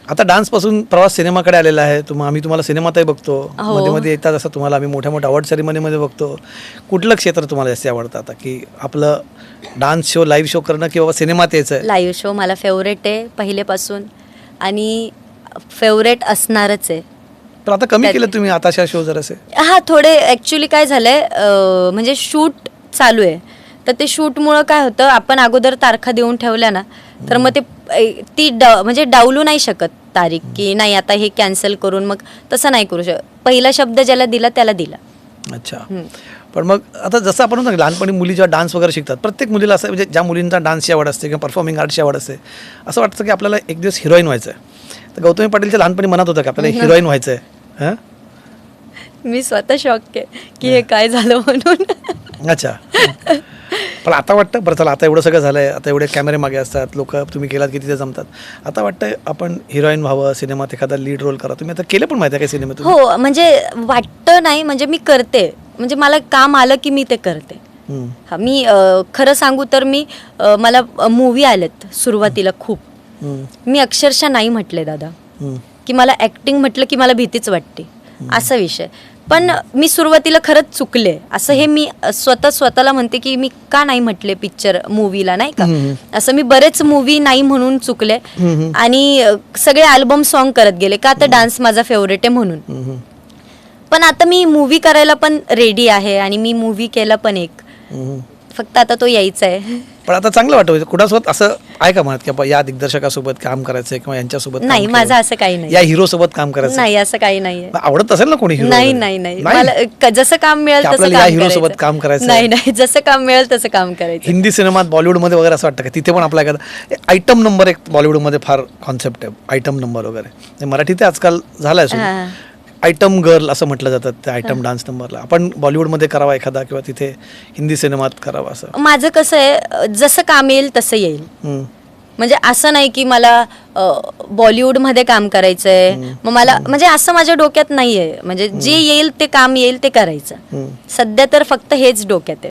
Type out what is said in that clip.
आता डान्सपासून प्रवास सिनेमाकडे आलेला आहे. आम्ही तुम्हाला सिनेमातही बघतो, मध्ये मध्ये येतात, असं तुम्हाला आम्ही मोठ्या मोठ्या अवॉर्ड सेरेमनीमध्ये बघतो. कुठलं क्षेत्र तुम्हाला जास्त आवडतं आता, की आपलं डान्स शो, लाईव्ह शो करणं, की बाबा सिनेमात यायचं आहे? लाईव्ह शो मला फेवरेट आहे पहिलेपासून आणि फेवरेट असणारच आहे. तर आता कमी केलं तुम्ही आताशा शो जर असे? हा, थोडे ॲक्च्युली काय झालंय, म्हणजे शूट चालू आहे, तर ते शूटमुळं काय होतं, आपण अगोदर तारखा देऊन ठेवल्या ना, तर मग ती म्हणजे डावलू नाही शकत तारीख, की नाही आता हे कॅन्सल करून, मग तसं नाही करू शकत. पहिला शब्द ज्याला दिला त्याला दिला. अच्छा. पण मग आता जसं आपण म्हणतो लहानपणी मुली जेव्हा डान्स वगैरे शिकतात, प्रत्येक मुलीला असं, म्हणजे ज्या मुलींचा डान्सची आवड असते किंवा परफॉर्मिंग आर्टची आवड असते, असं वाटतं की आपल्याला एक दिवस हिरोईन व्हायचं आहे. तर गौतमी पाटीलच्या लहानपणी मनात होतं की आपल्याला हिरोईन व्हायचं आहे? हां, मी स्वतः शॉक आहे की हे काय झालं म्हणून. अच्छा. पण आता वाटतं बरं, चला आता एवढं सगळं झालं आहे, आता एवढे कॅमेरे मागे असतात, लोक तुम्ही केलात की तिथे जमतात, आता वाटतं आपण हिरोईन व्हावं, सिनेमात एखादा लीड रोल करा. तुम्ही आता केलं पण माहिती आहे काही सिनेमात? हो, म्हणजे वाटतं नाही, म्हणजे मी करते, म्हणजे मला काम आलं की मी ते करते. हा, मी खरं सांगू तर मला मूवी आलेत सुरुवातीला खूप, मी अक्षरशः नाही म्हटले दादा, की मला ॲक्टिंग म्हटलं की मला भीतीच वाटते, असा विषय. पण मी सुरुवातीला खरंच चुकले, असं हे मी स्वतःला म्हणते की मी का नाही म्हटले पिक्चर मूवीला, नाही का, असं मी बरेच मूवी नाही म्हणून चुकले आणि सगळे अल्बम सॉन्ग करत गेले का, तर डान्स माझा फेवरेट आहे म्हणून. पण आता मी मूवी करायला पण रेडी आहे आणि मी मूवी केला पण एक, फक्त आता तो यायचा आहे. पण आता चांगलं वाटतं कुणासोबत असं आहे का म्हणत की या दिग्दर्शकासोबत काम करायचंय किंवा यांच्यासोबत? नाही, माझं असं काही नाही. या हिरो सोबत काम करायचं नाही, असं काही नाहीये. आवडत असेल ना कोणी हिरो? नाही नाही नाही, मला जसं काम मिळेल तसं या हिरो सोबत काम करायचं? नाही नाही, जसं काम मिळेल तसं काम करायचं. हिंदी सिनेमात, बॉलिवूडमध्ये वगैरे असं वाटतं का तिथे पण आपला एखादा आयटम नंबर, एक बॉलिवूडमध्ये फार कॉन्सेप्ट आहे आयटम नंबर वगैरे, मराठीत आजकाल झालाय आयटम गर्ल असं म्हटलं जातं त्या आयटम डान्स नंबरला. आपण बॉलिवूडमध्ये करावा एखादा किंवा तिथे हिंदी सिनेमात करावा असं? माझं कसं आहे, जसं काम येईल तसं येईल. म्हणजे असं नाही की मला बॉलिवूडमध्ये काम करायचंय, मग मला म्हणजे असं माझ्या डोक्यात नाहीये. म्हणजे जे येईल ते काम येईल ते करायचं. सध्या तर फक्त हेच डोक्यात आहे.